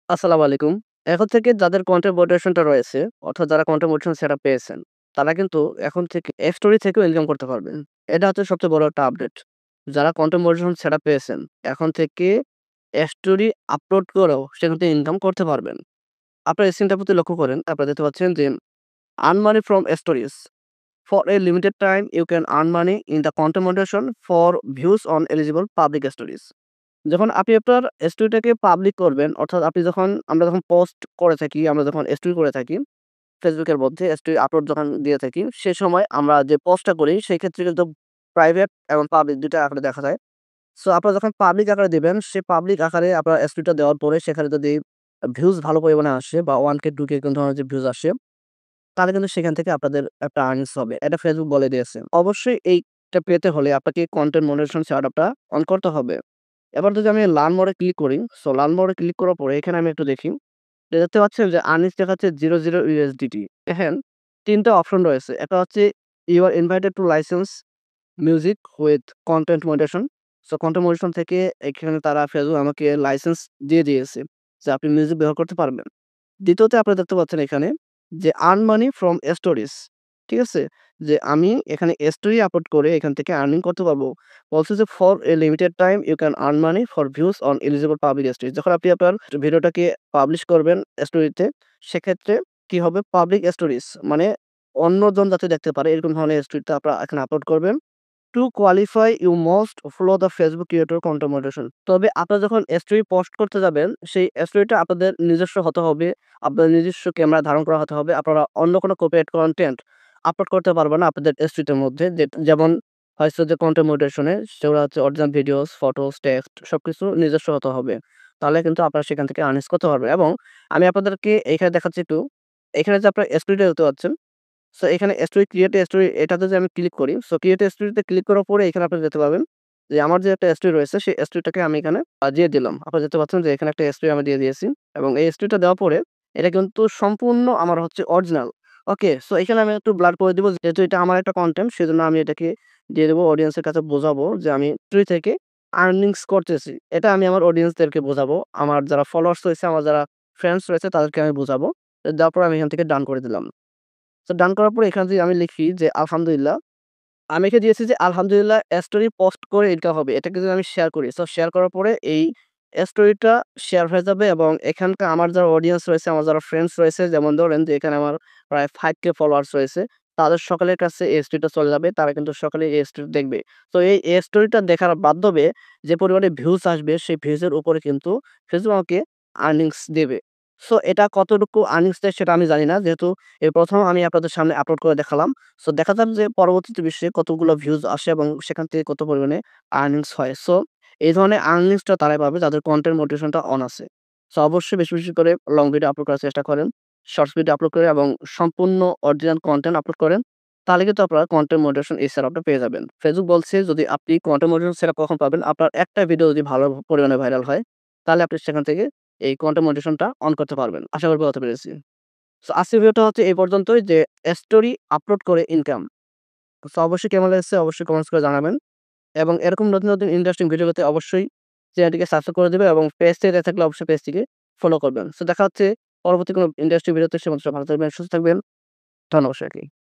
আসসালামু আলাইকুম। এখন থেকে যাদের কন্টেন্ট মডারেশনটা রয়েছে, অর্থাৎ যারা কন্টেন্ট মডারেশন সেটআপ পেয়েছেন, তারা কিন্তু এখন থেকে স্টোরি থেকেও ইনকাম করতে পারবেন। এটা হচ্ছে সবচেয়ে বড় একটা আপডেট। যারা কন্টেন্ট মডারেশন সেটআপ পেয়েছেন, এখন থেকে স্টোরি আপলোড করেও সেখান থেকে ইনকাম করতে পারবেন। আপনার স্ক্রিনটার প্রতি লক্ষ্য করেন, আপনারা দেখতে পাচ্ছেন যে earn money from stories. For a limited time you can earn money in the content moderation for views on eligible public stories. যখন আপনি আপনার স্টোরিটাকে পাবলিক করবেন, অর্থাৎ আপনি যখন আমরা যখন পোস্ট করে থাকি, আমরা যখন স্টোরি করে থাকি, ফেসবুকের মধ্যে স্টোরি আপলোড যখন দিয়ে থাকি, সে সময় আমরা যে পোস্টটা করি সেক্ষেত্রে কিন্তু প্রাইভেট এবং পাবলিক ২ টা আকারে দেখা যায়। সো আপনারা যখন পাবলিক আকারে দিবেন, সে পাবলিক আকারে আপনার স্টোরিটা দেওয়ার পরে সেখানে যদি ভিউজ ভালো পরিমাণে আসে বা 1K 2K কোন ধরনের যে ভিউজ আসে, তাহলে কিন্তু সেখান থেকে আপনাদের একটা আর্নিংস হবে। এটা ফেসবুক বলে দিয়েছে। অবশ্যই এইটা পেতে হলে আপনাকে কনটেন্ট মনিটরেশন সেটআপটা অন করতে হবে। এবার যদি আমি লার্ন মোড এ ক্লিক করি, সো লার্ন মোড এ ক্লিক করার পরে এখানে আমি একটু দেখি। দেখতে পাচ্ছেন যে আর্নিংস দেখাচ্ছে ০ USDT। দেখেন ৩ টা অপশন রয়েছে। একটা হচ্ছে you are invited to license music with content moderation. So content moderation থেকে এখানে তারা ফেসবুক আমাকে লাইসেন্স দিয়ে দিয়েছে যে আপনি মিউজিক ব্যবহার করতে পারবেন। দ্বিতীয়তে আপনারা দেখতে পাচ্ছেন এখানে যে আর্ন মানি ফ্রম স্টোরিজ। ঠিক আছে? যে আমি এখানে স্টোরি আপলোড করে এখান থেকে আর্নিং করতে পারবো। বলছে যে for a limited time you can earn money for views on eligible public stories. যখন আপনি আপনার ভিডিওটাকে পাবলিশ করবেন স্টোরিতে, সেক্ষেত্রে কি হবে পাবলিক স্টোরিজ মানে অন্যজন যাতে দেখতে পারে এরকম ধরনের স্টোরিটা আপনারা এখানে আপলোড করবেন। To qualify you must follow the Facebook creator content moderation. তবে আপনারা যখন স্টোরি পোস্ট করতে যাবেন, সেই স্টোরিটা আপনাদের নিজস্ব হতে হবে। আপনাদের নিজস্ব ক্যামেরা ধারণ করা হতে হবে। আপনারা অন্য কোনো কপিরাইট কনটেন্ট আপলোড করতে পারবেন না আপনাদের স্টোরিটার মধ্যে। যেমন হয়েছে যে কন্টেন্ট মডারেশন এ সেগুলা হচ্ছে অরিজিনাল ভিডিওস, ফটোস, টেক্সট সবকিছু নিজস্ব হতে হবে। তাহলে কিন্তু আপনারা সেখান থেকে আর্নিংস করতে পারবেন এবং আমি আপনাদেরকে এখানে দেখাচ্ছি একটু। এখানে যে আপনার স্টোরিটা দেখতে পাচ্ছেন, সো এখানে স্টোরি ক্রিয়েট এ স্টোরি এটাতে যদি আমি ক্লিক করি, সো ক্রিয়েট এ স্টোরিতে ক্লিক করার পরে এখানে আপনি দেখতে পাবেন যে আমার যে একটা স্টোরি রয়েছে সেই স্টোরিটাকে আমি এখানে দিয়ে দিলাম। আপনারা দেখতে পাচ্ছেন যে এখানে একটা স্টোরি আমি দিয়ে দিয়েছি এবং এই স্টোরিটা দেওয়ার পরে এটা কিন্তু সম্পূর্ণ আমার হচ্ছে অরিজিনাল। ওকে, সো এখানে আমি একটু ব্লার করে দিব যেহেতু এটা আমার একটা কনটেন্ট সেজন্য আমি এটাকে দিয়ে দেব অডিয়েন্সের কাছে বোঝাবো যে আমি স্টোরি থেকে আর্নিংস করতেছি। এটা আমি আমার অডিয়েন্সদেরকে বোঝাবো। আমার যারা ফলোয়ার্স রয়েছে, আমার যারা ফ্রেন্ডস রয়েছে তাদেরকে আমি বোঝাবো। দেওয়ার পর আমি এখান থেকে ডান করে দিলাম। তো ডান করার পরে এখানে যদি আমি লিখি যে আলহামদুলিল্লাহ, আমি এখানে দিয়েছি যে আলহামদুলিল্লাহ স্টোরি পোস্ট করে ইনকাম হবে। এটাকে যদি আমি শেয়ার করি, সো শেয়ার করার পরে এই স্টোরিটা শেয়ার হয়ে যাবে এবং এখানকার আমার যারা অডিয়েন্স রয়েছে, আমার যারা ফ্রেন্ডস রয়েছে, যেমন ধরেন যে এখানে আমার প্রায় 5K ফলোয়ার্স রয়েছে। তাদের সকলের কাছে এই স্টোরিটা চলে যাবে। তারা কিন্তু সকলে এই স্টোরি দেখবে। তো এই স্টোরিটা দেখার মাধ্যমে যে পরিমাণে ভিউজ আসবে, সেই ভিউজ এর উপরে কিন্তু ফেসবুক আমাকে আর্নিংস দেবে। সো এটা কতটুকু আর্নিংস দেয় সেটা আমি জানি না। যেহেতু এই ১ম আমি আপনাদের সামনে আপলোড করে দেখালাম। সো দেখা যাক যে পরবর্তীতে বিশ্বে কতগুলো ভিউজ আসে এবং সেখান থেকে কত পরিমাণে আর্নিংস হয়। সো এই ধরনের আর্নিংসটা তারাই পাবে যাদের কনটেন্ট মোটিভেশনটা অন আছে। সো অবশ্যই বেশি, বেশি করে লং ভিডিও আপলোড করার চেষ্টা করেন। শর্টস ভিডিও আপলোড করে এবং সম্পূর্ণ অরিজিনাল কনটেন্ট আপলোড করেন। তাহলে কিন্তু আপনারা কনটেন্ট মোটিভেশন এই সেটআপটা পেয়ে যাবেন। ফেসবুক বলছে যদি আপনি কনটেন্ট মোটিভেশন সেটআপ কখন পাবেন? আপনার একটা ভিডিও যদি ভালো পরিমাণে ভাইরাল হয়, তাহলে আপনি সেখান থেকে এই কনটেন্ট মোটিভেশনটা অন করতে পারবেন। আশা করি বোঝাতে পেরেছি। সো আজকের ভিডিওটা হচ্ছে এই পর্যন্তই যে স্টোরি আপলোড করে ইনকাম। সো অবশ্যই কেমন লেগেছে অবশ্যই কমেন্টস করে জানাবেন এবং এরকম নতুন, নতুন ইন্টারেস্টিং ভিডিও পেতে অবশ্যই চ্যানেলটিকে সাবস্ক্রাইব করে দিবেন এবং পেজ থেকে থাকলে অবশ্যই পেজটিকে ফলো করবেন। সো দেখা হচ্ছে পরবর্তী কোনো ইন্টারেস্টিং ভিডিওতে। সে পর্যন্ত ভালো থাকবেন, সুস্থ থাকবেন। ধন্যবাদ সবাইকে।